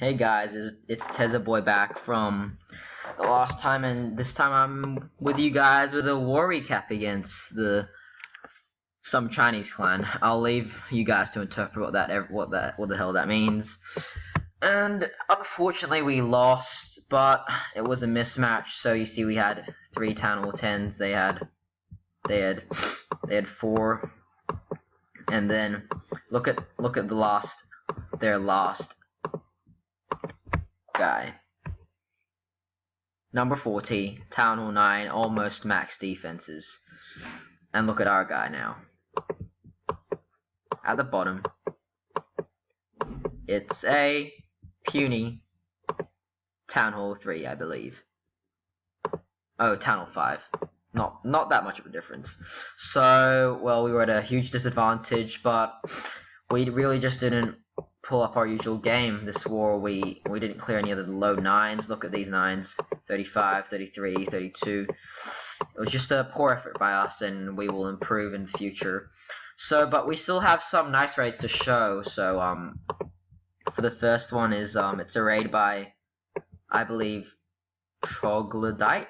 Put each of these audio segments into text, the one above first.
Hey guys, it's Tezza Boy back from the last time, and this time I'm with you guys with a war recap against some Chinese clan. I'll leave you guys to interpret what the hell that means. And unfortunately we lost, but it was a mismatch. So you see, we had 3 Town Hall 10s. They had 4, and then look at their last guy. Number 40, Town Hall 9, almost max defenses. And look at our guy now. At the bottom, it's a puny Town Hall 3, I believe. Oh, Town Hall 5. Not that much of a difference. So, well, we were at a huge disadvantage, but we really just didn't pull up our usual game this war. We didn't clear any of the low 9s. Look at these 9s. 35, 33, 32. It was just a poor effort by us, and we will improve in the future. So, but we still have some nice raids to show. So, for the first one is, it's a raid by, I believe, Troglodyte,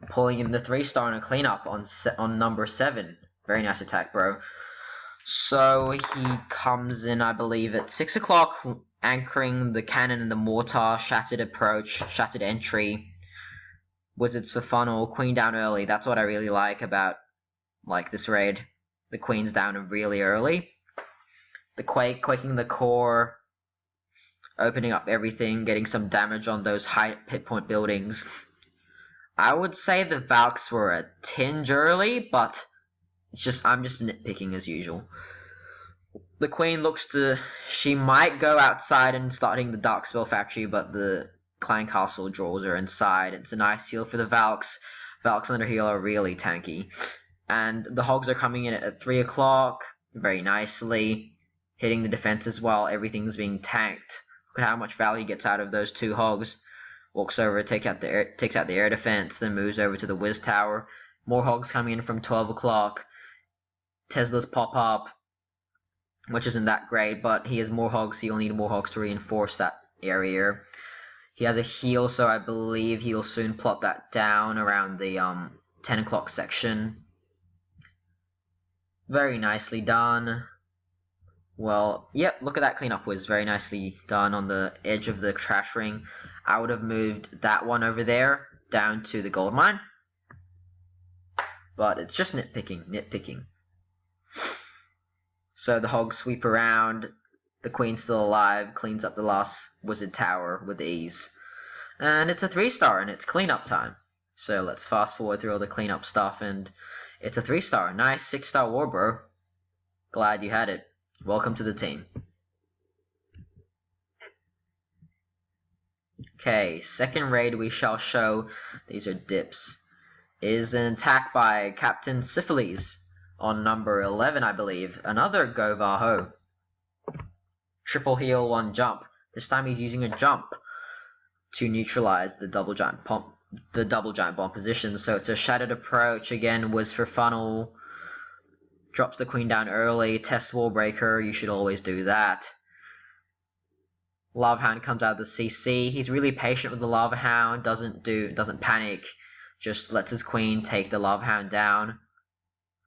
pulling in the 3-star in a cleanup on number 7. Very nice attack, bro. So he comes in, I believe, at 6 o'clock, anchoring the cannon and the mortar, shattered approach, shattered entry, wizards for funnel, queen down early. That's what I really like about this raid. The queen's down really early. The quaking the core, opening up everything, getting some damage on those high hit point buildings. I would say the valks were a tinge early, but I'm just nitpicking as usual. The queen she might go outside and start hitting the dark spell factory, but the clan castle draws her inside. It's a nice heal for the valks. Valks under heal are really tanky. And the hogs are coming in at 3 o'clock, very nicely, hitting the defenses while everything's being tanked. Look at how much value he gets out of those 2 hogs. Walks over, takes out the air defense, then moves over to the Wiz Tower. More hogs coming in from 12 o'clock. Tesla's pop up, which isn't that great, but he has more hogs, so he'll need more hogs to reinforce that area. He has a heal, so I believe he'll soon plot that down around the 10 o'clock section. Very nicely done. Well, yep, look at that cleanup was very nicely done on the edge of the trash ring. I would have moved that one over there down to the gold mine, but it's just nitpicking. So the hogs sweep around, the queen's still alive, cleans up the last wizard tower with ease. And it's a 3-star, and it's cleanup time. So let's fast forward through all the cleanup stuff, and it's a 3-star. Nice 6-star war, bro. Glad you had it. Welcome to the team. Okay, second raid we shall show, these are dips, is an attack by Captain Syphilis on number 11, I believe. Another Go Vaho. Triple heal, 1 jump. This time he's using a jump to neutralize the double giant bomb position. So it's a shattered approach. Again, was for funnel. Drops the queen down early. Test wall breaker. You should always do that. Lava Hound comes out of the CC. He's really patient with the Lava Hound. Doesn't panic. Just lets his queen take the Lava Hound down.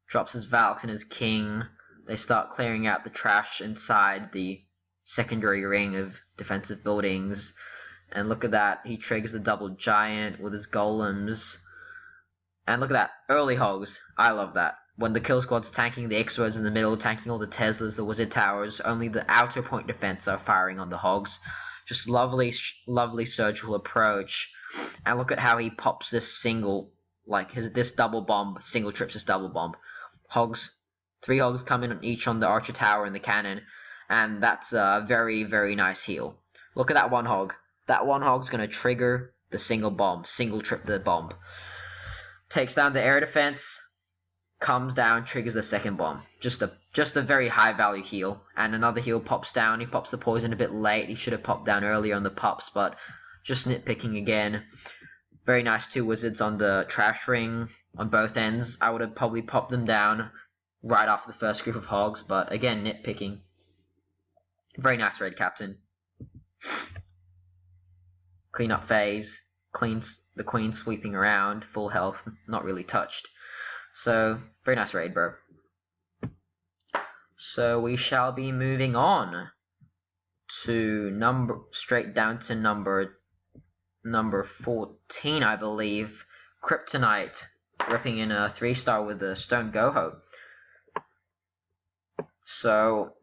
Drops his valks and his king. They start clearing out the trash inside the secondary ring of defensive buildings. And look at that. He triggers the double giant with his golems. And look at that. Early hogs. I love that. When the kill squad's tanking the X-Words in the middle, tanking all the Teslas, the wizard towers, only the outer point defense are firing on the hogs. Just lovely surgical approach. And look at how he pops this single, this double bomb, single trips this double bomb. Hogs, 3 hogs come in each on the archer tower and the cannon, and that's a very, very nice heal. Look at that 1 hog. That 1 hog's gonna trigger the single trip the bomb. Takes down the air defense, comes down, triggers the second bomb. Just a very high value heal. And another heal pops down. He pops the poison a bit late. He should have popped down earlier on the pops, but just nitpicking again. Very nice 2 wizards on the trash ring on both ends. I would have probably popped them down right after the first group of hogs, but again, nitpicking. Very nice raid, Captain. Cleanup phase. The queen sweeping around, full health, not really touched. So, very nice raid, bro. So we shall be moving on to straight down to number 14, I believe. Kryptonite, ripping in a 3-star with a stone goho. So,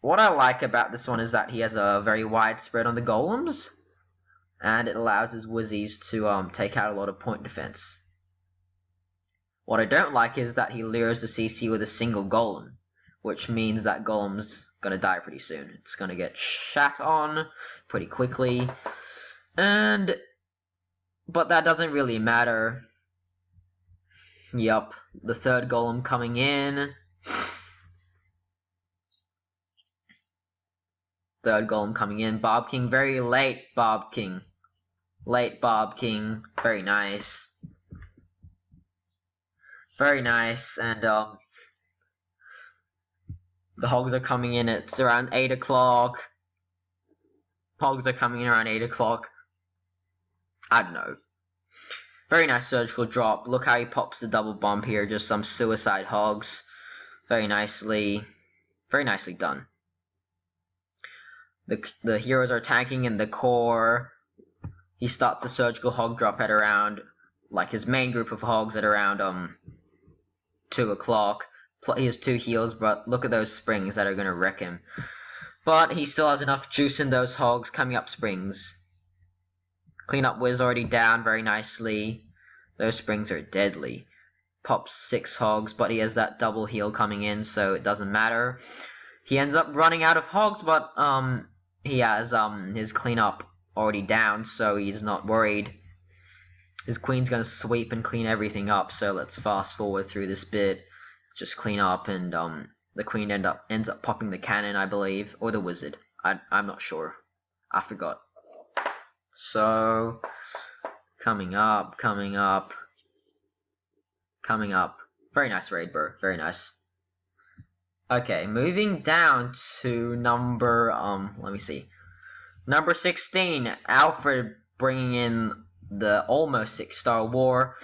what I like about this one is that he has a very wide spread on the golems, and it allows his wizzies to take out a lot of point defense. What I don't like is that he lures the CC with a single golem, which means that golem's gonna die pretty soon. It's gonna get shat on pretty quickly, but that doesn't really matter. Yup, the third golem coming in. Third golem coming in. Bob King, very late Bob King. Late Bob King, very nice. Very nice, and the hogs are coming in, it's around 8 o'clock. Hogs are coming in around 8 o'clock. I don't know. Very nice surgical drop. Look how he pops the double bump here, just some suicide hogs. Very nicely done. The heroes are tanking in the core. He starts the surgical hog drop at around, like his main group of hogs at around 2 o'clock. He has 2 heals, but look at those springs that are gonna wreck him. But he still has enough juice in those hogs coming up springs. Cleanup Wiz already down very nicely. Those springs are deadly. Pops 6 hogs, but he has that double heal coming in, so it doesn't matter. He ends up running out of hogs, but he has his cleanup already down, so he's not worried. His queen's gonna sweep and clean everything up, so let's fast forward through this bit. Just clean up, and the queen ends up popping the cannon, I believe, or the wizard. I'm not sure. I forgot. So, coming up. Very nice raid, bro. Very nice. Okay, moving down to number, let me see. Number 16, Alfred bringing in the almost 6-star war.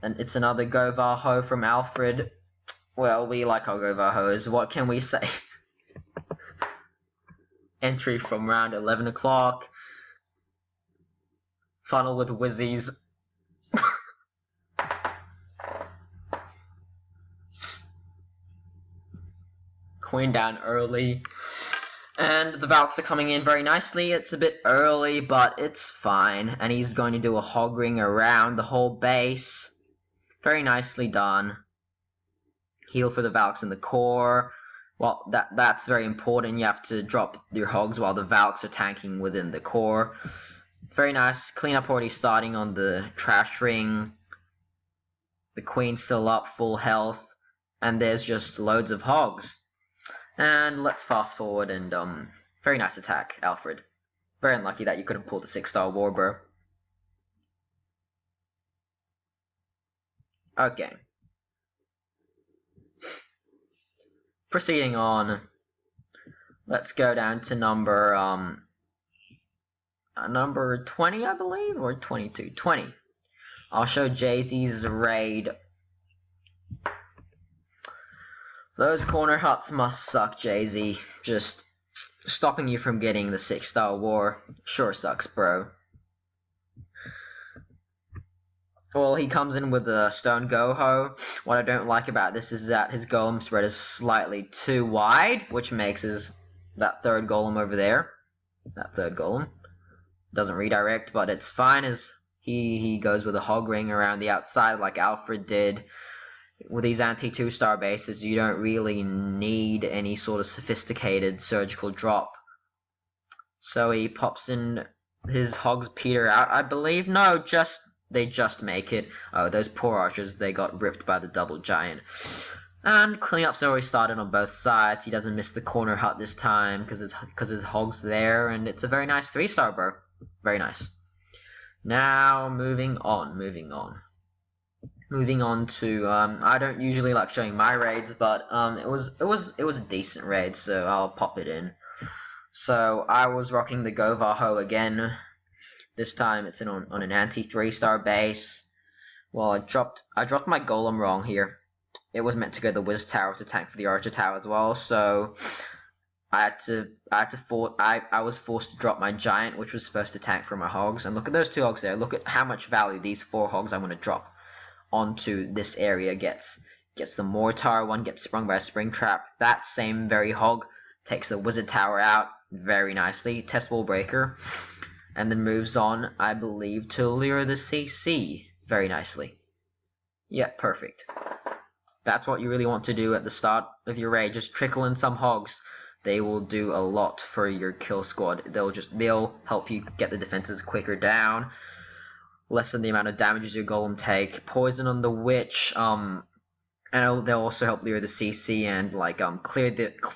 And it's another Govaho from Alfred. Well, we like our Govahos. What can we say? Entry from round 11 o'clock. Funnel with wizzies. Queen down early. And the valks are coming in very nicely. It's a bit early, but it's fine. And he's going to do a hog ring around the whole base. Very nicely done. Heal for the valks in the core. Well, that's very important. You have to drop your hogs while the valks are tanking within the core. Very nice. Cleanup already starting on the trash ring. The queen's still up, full health. And there's just loads of hogs. And let's fast forward, and very nice attack, Alfred. Very unlucky that you couldn't pull the 6-star war, bro. Okay. Proceeding on. Let's go down to number 20, I believe, or 22. 20. I'll show Jay-Z's raid. Those corner huts must suck, Jay-Z. Just stopping you from getting the 6-star war sure sucks, bro. Well, he comes in with a stone goho. What I don't like about this is that his golem spread is slightly too wide, which makes that third golem over there. That third golem doesn't redirect, but it's fine as he goes with a hog ring around the outside like Alfred did. With these anti-2-star bases, you don't really need any sort of sophisticated surgical drop. So he pops in his hogs peter out, I believe. No, they just make it. Oh, those poor archers, they got ripped by the double giant. And cleanup's already started on both sides. He doesn't miss the corner hut this time because his hog's there, and it's a very nice 3-star, bro. Very nice. Now, moving on. Moving on to I don't usually like showing my raids, but it was a decent raid, so I'll pop it in. So I was rocking the Govaho again. This time it's on an anti 3-star base. Well, I dropped my golem wrong here. It was meant to go the Wiz Tower to tank for the Archer Tower as well, so I was forced to drop my Giant, which was supposed to tank for my Hogs. And look at those 2 Hogs there. Look at how much value these 4 Hogs I'm going to drop onto this area gets. Gets the Mortar, one gets sprung by a Springtrap. That same very Hog takes the Wizard Tower out very nicely. Test Wall Breaker. And then moves on, I believe, to lure the CC very nicely. Yeah, perfect. That's what you really want to do at the start of your raid. Just trickle in some Hogs. They will do a lot for your kill squad. They'll help you get the defenses quicker down, lessen the amount of damages your golem take. Poison on the witch, and they'll also help lure the CC and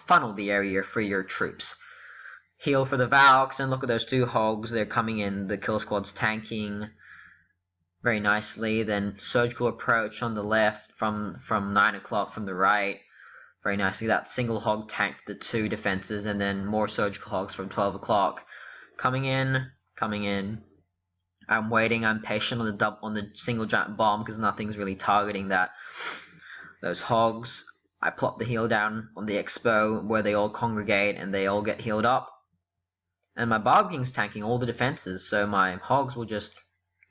funnel the area for your troops. Heal for the Valks, and look at those 2 Hogs. They're coming in. The kill squad's tanking very nicely. Then surgical approach on the left from 9 o'clock from the right. Very nicely. That single Hog tanked the 2 defenses, and then more surgical Hogs from 12 o'clock. Coming in. I'm waiting. I'm patient on the single giant bomb because nothing's really targeting those Hogs. I plop the heal down on the expo where they all congregate and they all get healed up. And my Barb King's tanking all the defenses, so my Hogs will just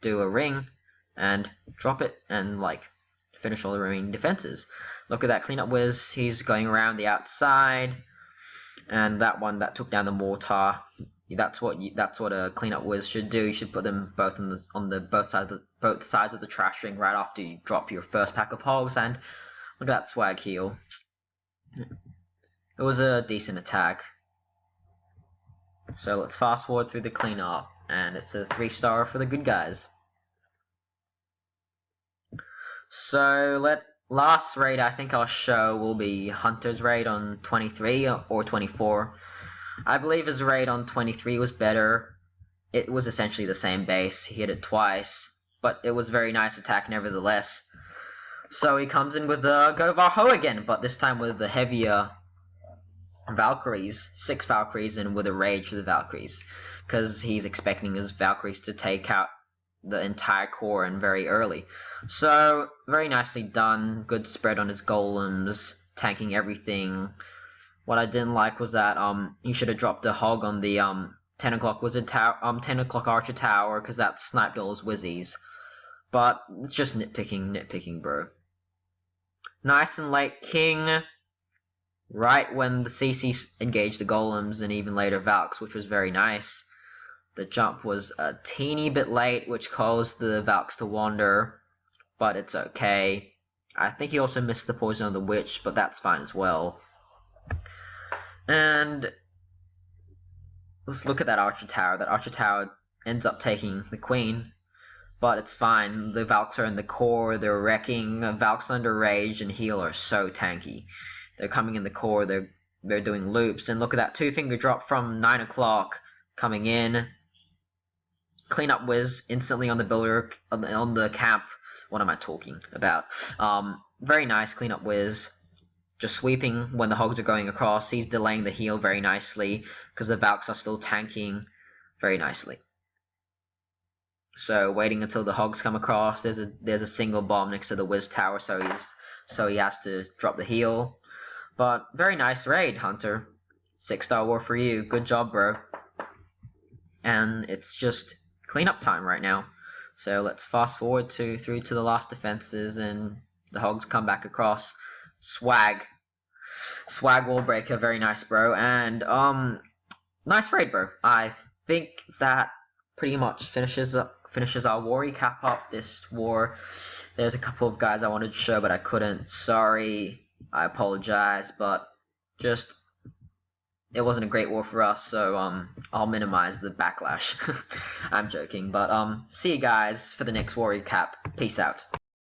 do a ring and drop it and finish all the remaining defenses. Look at that cleanup Wiz. He's going around the outside, and that one that took down the Mortar. That's what a cleanup Wiz should do. You should put them both on both sides of the trash ring right after you drop your first pack of Hogs. And look at that swag heal. It was a decent attack. So let's fast forward through the cleanup, and it's a 3-star for the good guys. So last raid I think I'll show will be Hunter's raid on 23 or 24. I believe his raid on 23 was better. It was essentially the same base. He hit it twice, but it was a very nice attack nevertheless. So he comes in with the Govaho again, but this time with the heavier Valkyries, 6 Valkyries, and with a rage for the Valkyries, because he's expecting his Valkyries to take out the entire core and very early. So very nicely done. Good spread on his golems, tanking everything. What I didn't like was that he should have dropped a Hog on the 10 o'clock Wizard Tower, 10 o'clock Archer Tower, because that sniped all his Wizzies. But it's just nitpicking, bro. Nice and late King. Right when the CC engaged the golems, and even later Valks, which was very nice. The jump was a teeny bit late, which caused the Valks to wander, but it's okay. I think he also missed the poison on the witch, but that's fine as well. And let's look at that Archer Tower. That Archer Tower ends up taking the Queen, but it's fine. The Valks are in the core, they're wrecking. Valks under rage and heal are so tanky. They're coming in the core, they're doing loops, and look at that 2-finger drop from 9 o'clock coming in. Cleanup Wiz instantly on the builder, on the camp. What am I talking about? Very nice cleanup Wiz. Just sweeping when the Hogs are going across. He's delaying the heal very nicely because the Valks are still tanking very nicely. So waiting until the Hogs come across. There's a single bomb next to the Wiz Tower, so he has to drop the heal. But very nice raid, Hunter. 6-star war for you. Good job, bro. And it's just cleanup time right now. So let's fast forward through to the last defenses, and the Hogs come back across. Swag wall breaker, very nice, bro. And nice raid, bro. I think that pretty much finishes our war recap up this war. There's a couple of guys I wanted to show, but I couldn't. Sorry, I apologize, but just it wasn't a great war for us, so I'll minimize the backlash. I'm joking, but see you guys for the next war recap. Peace out.